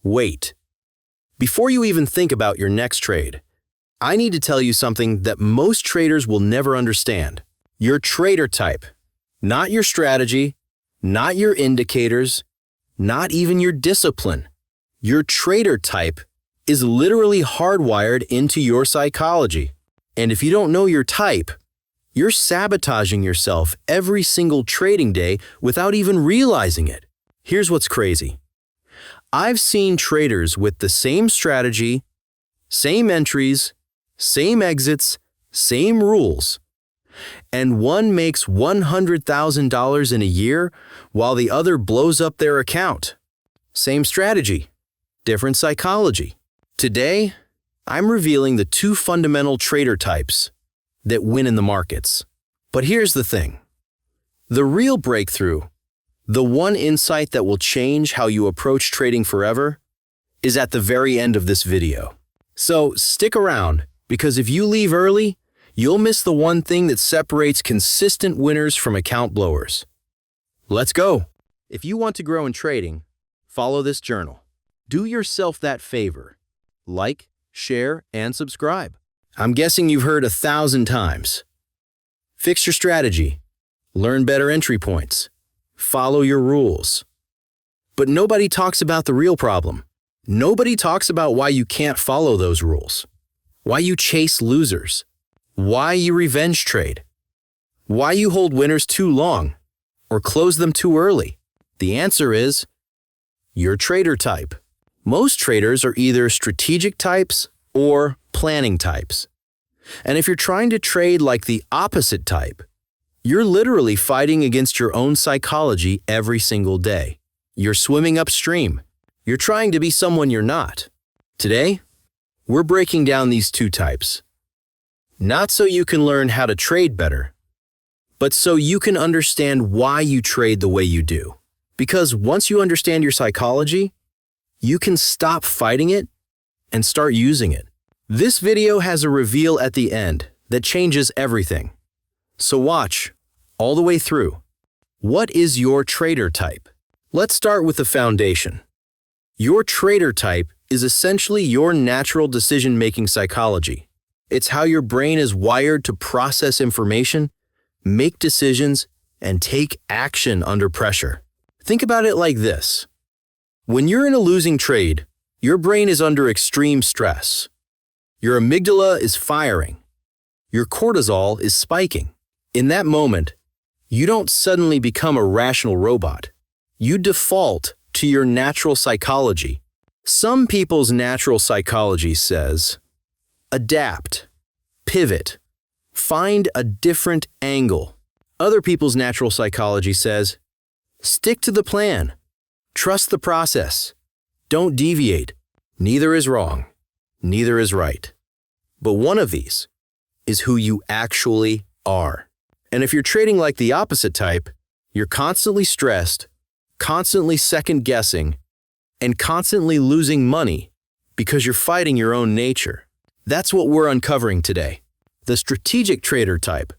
Wait. Before you even think about your next trade, I need to tell you something that most traders will never understand. Your trader type, not your strategy, not your indicators, not even your discipline. Your trader type is literally hardwired into your psychology. And if you don't know your type, you're sabotaging yourself every single trading day without even realizing it. Here's what's crazy. I've seen traders with the same strategy, same entries, same exits, same rules, and one makes $100,000 in a year while the other blows up their account. Same strategy, different psychology. Today, I'm revealing the two fundamental trader types that win in the markets. But here's the thing. The real breakthrough, the one insight that will change how you approach trading forever, is at the very end of this video. So stick around, because if you leave early, you'll miss the one thing that separates consistent winners from account blowers. Let's go. If you want to grow in trading, follow this journal. Do yourself that favor. Like, share, and subscribe. I'm guessing you've heard 1,000 times. Fix your strategy. Learn better entry points. Follow your rules. But nobody talks about the real problem. Nobody talks about why you can't follow those rules. Why you chase losers. Why you revenge trade. Why you hold winners too long or close them too early. The answer is your trader type. Most traders are either strategic types or planning types. And if you're trying to trade like the opposite type, you're literally fighting against your own psychology every single day. You're swimming upstream. You're trying to be someone you're not. Today, we're breaking down these two types. Not so you can learn how to trade better, but so you can understand why you trade the way you do. Because once you understand your psychology, you can stop fighting it and start using it. This video has a reveal at the end that changes everything. So watch all the way through. What is your trader type? Let's start with the foundation. Your trader type is essentially your natural decision-making psychology. It's how your brain is wired to process information, make decisions, and take action under pressure. Think about it like this. When you're in a losing trade, your brain is under extreme stress. Your amygdala is firing. Your cortisol is spiking. In that moment, you don't suddenly become a rational robot. You default to your natural psychology. Some people's natural psychology says, adapt, pivot, find a different angle. Other people's natural psychology says, stick to the plan, trust the process, don't deviate. Neither is wrong, neither is right. But one of these is who you actually are. And if you're trading like the opposite type, you're constantly stressed, constantly second-guessing, and constantly losing money because you're fighting your own nature. That's what we're uncovering today. The strategic trader type.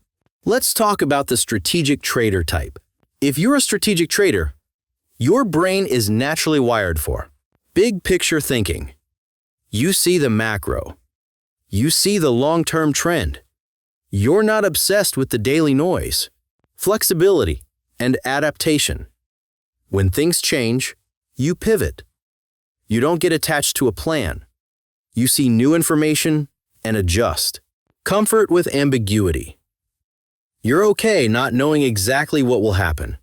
Let's talk about the strategic trader type. If you're a strategic trader, your brain is naturally wired for big picture thinking. You see the macro. You see the long-term trend. You're not obsessed with the daily noise. Flexibility and adaptation. When things change, you pivot. You don't get attached to a plan. You see new information and adjust. Comfort with ambiguity. You're okay not knowing exactly what will happen.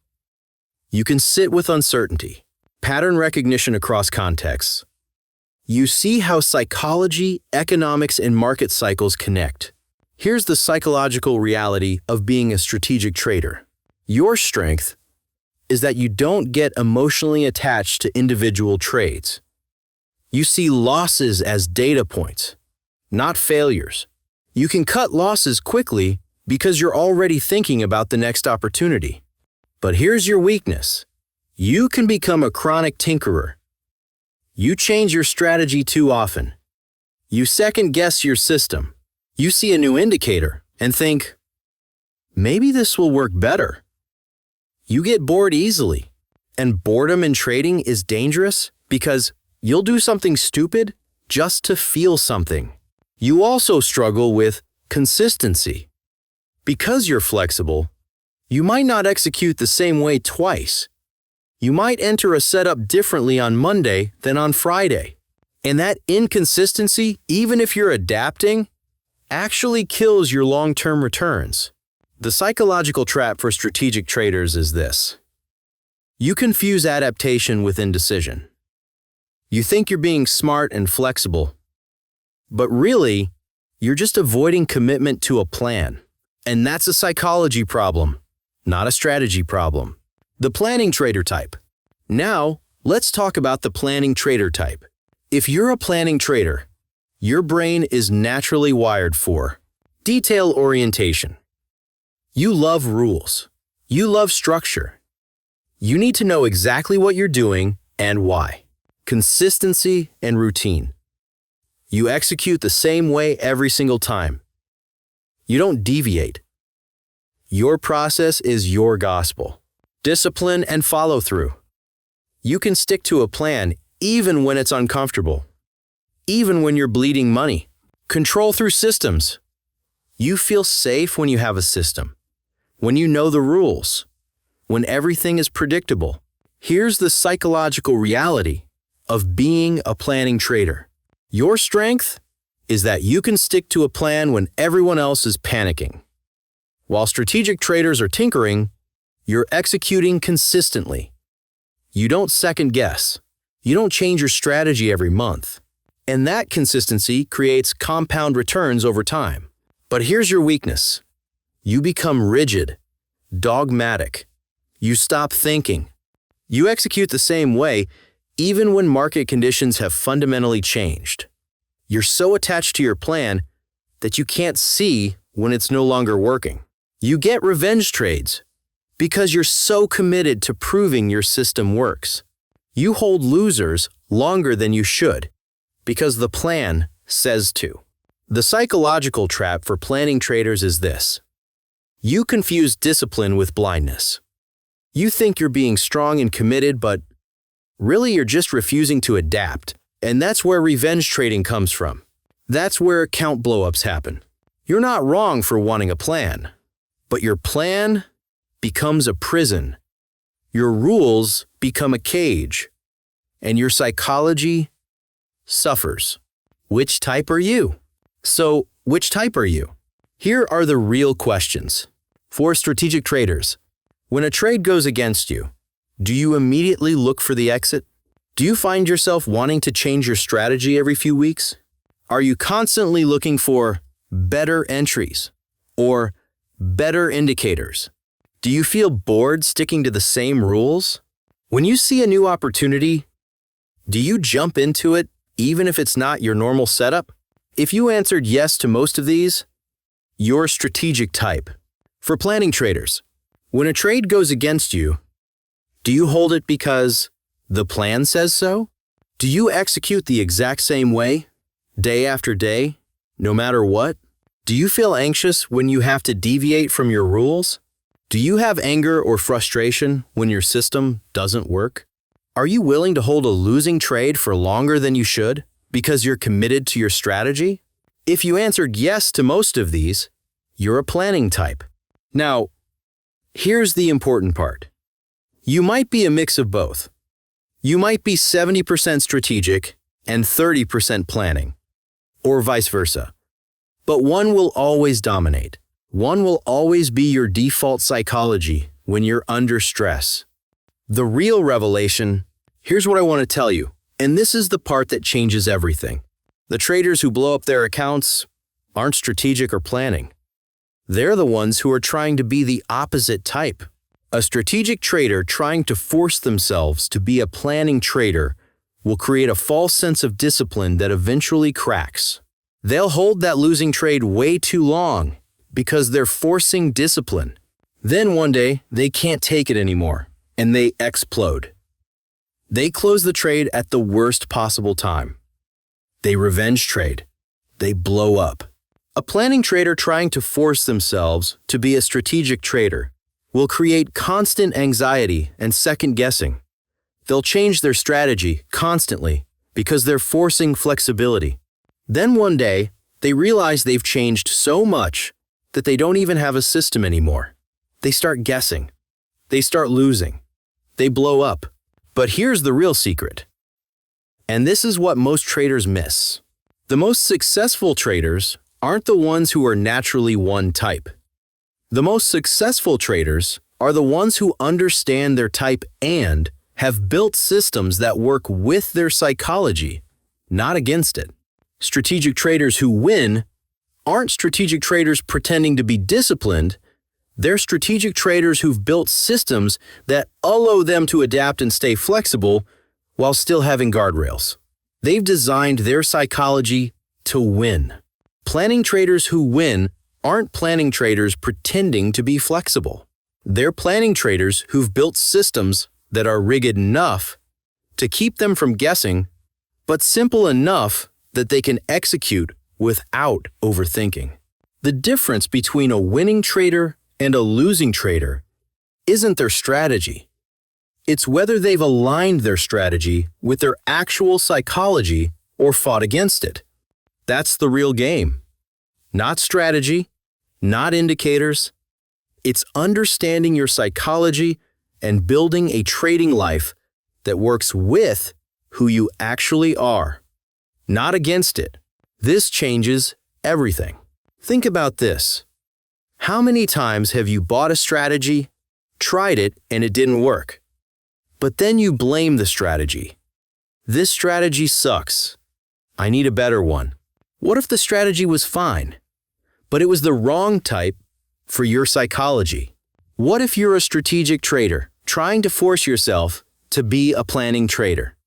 You can sit with uncertainty. Pattern recognition across contexts. You see how psychology, economics, and market cycles connect. Here's the psychological reality of being a strategic trader. Your strength is that you don't get emotionally attached to individual trades. You see losses as data points, not failures. You can cut losses quickly because you're already thinking about the next opportunity. But here's your weakness. You can become a chronic tinkerer. You change your strategy too often. You second-guess your system. You see a new indicator and think, maybe this will work better. You get bored easily, and boredom in trading is dangerous because You'll do something stupid just to feel something. You also struggle with consistency. Because you're flexible, you might not execute the same way twice. You might enter a setup differently on Monday than on Friday. And that inconsistency, even if you're adapting, actually kills your long-term returns. The psychological trap for strategic traders is this. You confuse adaptation with indecision. You think you're being smart and flexible, but really, you're just avoiding commitment to a plan. And that's a psychology problem, not a strategy problem. The planning trader type. Now, let's talk about the planning trader type. If you're a planning trader, your brain is naturally wired for detail orientation. You love rules. You love structure. You need to know exactly what you're doing and why. Consistency and routine. You execute the same way every single time. You don't deviate. Your process is your gospel. Discipline and follow through. You can stick to a plan even when it's uncomfortable. Even when you're bleeding money. Control through systems. You feel safe when you have a system. When you know the rules. When everything is predictable. Here's the psychological reality of being a planning trader. Your strength is that you can stick to a plan when everyone else is panicking. While strategic traders are tinkering, you're executing consistently. You don't second guess. You don't change your strategy every month. And that consistency creates compound returns over time. But here's your weakness. You become rigid, dogmatic. You stop thinking. You execute the same way even when market conditions have fundamentally changed. You're so attached to your plan that you can't see when it's no longer working. You get revenge trades because you're so committed to proving your system works. You hold losers longer than you should because the plan says to. The psychological trap for planning traders is this. You confuse discipline with blindness. You think you're being strong and committed, but really you're just refusing to adapt. And that's where revenge trading comes from. That's where account blowups happen. You're not wrong for wanting a plan, but your plan becomes a prison. Your rules become a cage, and your psychology suffers. Which type are you? So, which type are you? Here are the real questions. For strategic traders, when a trade goes against you, do you immediately look for the exit? Do you find yourself wanting to change your strategy every few weeks? Are you constantly looking for better entries or better indicators? Do you feel bored sticking to the same rules? When you see a new opportunity, do you jump into it even if it's not your normal setup? If you answered yes to most of these, you're strategic type. For planning traders, when a trade goes against you, do you hold it because the plan says so? Do you execute the exact same way, day after day, no matter what? Do you feel anxious when you have to deviate from your rules? Do you have anger or frustration when your system doesn't work? Are you willing to hold a losing trade for longer than you should because you're committed to your strategy? If you answered yes to most of these, you're a planning type. Now, here's the important part. You might be a mix of both. You might be 70% strategic and 30% planning, or vice versa. But one will always dominate. One will always be your default psychology when you're under stress. The real revelation, here's what I want to tell you, and this is the part that changes everything. The traders who blow up their accounts aren't strategic or planning. They're the ones who are trying to be the opposite type. A strategic trader trying to force themselves to be a planning trader will create a false sense of discipline that eventually cracks. They'll hold that losing trade way too long because they're forcing discipline. Then one day, they can't take it anymore, and they explode. They close the trade at the worst possible time. They revenge trade. They blow up. A planning trader trying to force themselves to be a strategic trader will create constant anxiety and second guessing. They'll change their strategy constantly because they're forcing flexibility. Then one day, they realize they've changed so much that they don't even have a system anymore. They start guessing. They start losing. They blow up. But here's the real secret. And this is what most traders miss. The most successful traders aren't the ones who are naturally one type. The most successful traders are the ones who understand their type and have built systems that work with their psychology, not against it. Strategic traders who win aren't strategic traders pretending to be disciplined. They're strategic traders who've built systems that allow them to adapt and stay flexible while still having guardrails. They've designed their psychology to win. Planning traders who win aren't planning traders pretending to be flexible. They're planning traders who've built systems that are rigid enough to keep them from guessing, but simple enough that they can execute without overthinking. The difference between a winning trader and a losing trader isn't their strategy. It's whether they've aligned their strategy with their actual psychology or fought against it. That's the real game. Not strategy, not indicators. It's understanding your psychology and building a trading life that works with who you actually are, not against it. This changes everything. Think about this. How many times have you bought a strategy, tried it, and it didn't work? But then you blame the strategy. This strategy sucks. I need a better one. What if the strategy was fine, but it was the wrong type for your psychology? What if you're a strategic trader trying to force yourself to be a planning trader?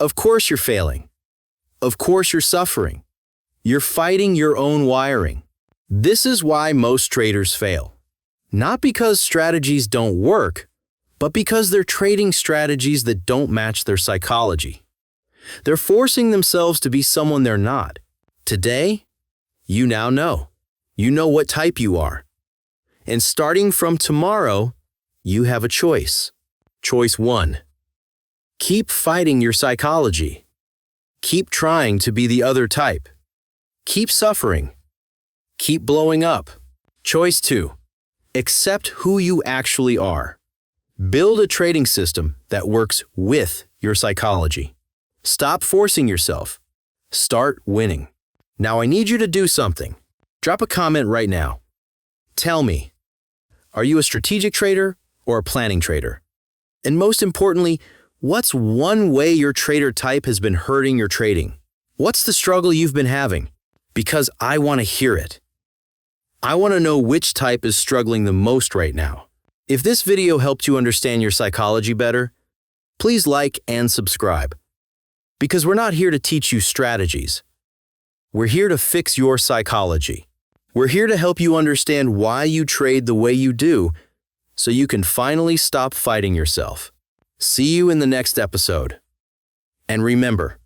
Of course you're failing. Of course you're suffering. You're fighting your own wiring. This is why most traders fail. Not because strategies don't work, but because they're trading strategies that don't match their psychology. They're forcing themselves to be someone they're not. Today, you now know. You know what type you are. And starting from tomorrow, you have a choice. Choice 1. Keep fighting your psychology. Keep trying to be the other type. Keep suffering. Keep blowing up. Choice 2. Accept who you actually are. Build a trading system that works with your psychology. Stop forcing yourself. Start winning. Now I need you to do something. Drop a comment right now. Tell me, are you a strategic trader or a planning trader? And most importantly, what's one way your trader type has been hurting your trading? What's the struggle you've been having? Because I want to hear it. I want to know which type is struggling the most right now. If this video helped you understand your psychology better, please like and subscribe. Because we're not here to teach you strategies. We're here to fix your psychology. We're here to help you understand why you trade the way you do, so you can finally stop fighting yourself. See you in the next episode. And remember,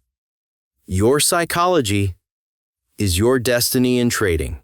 your psychology is your destiny in trading.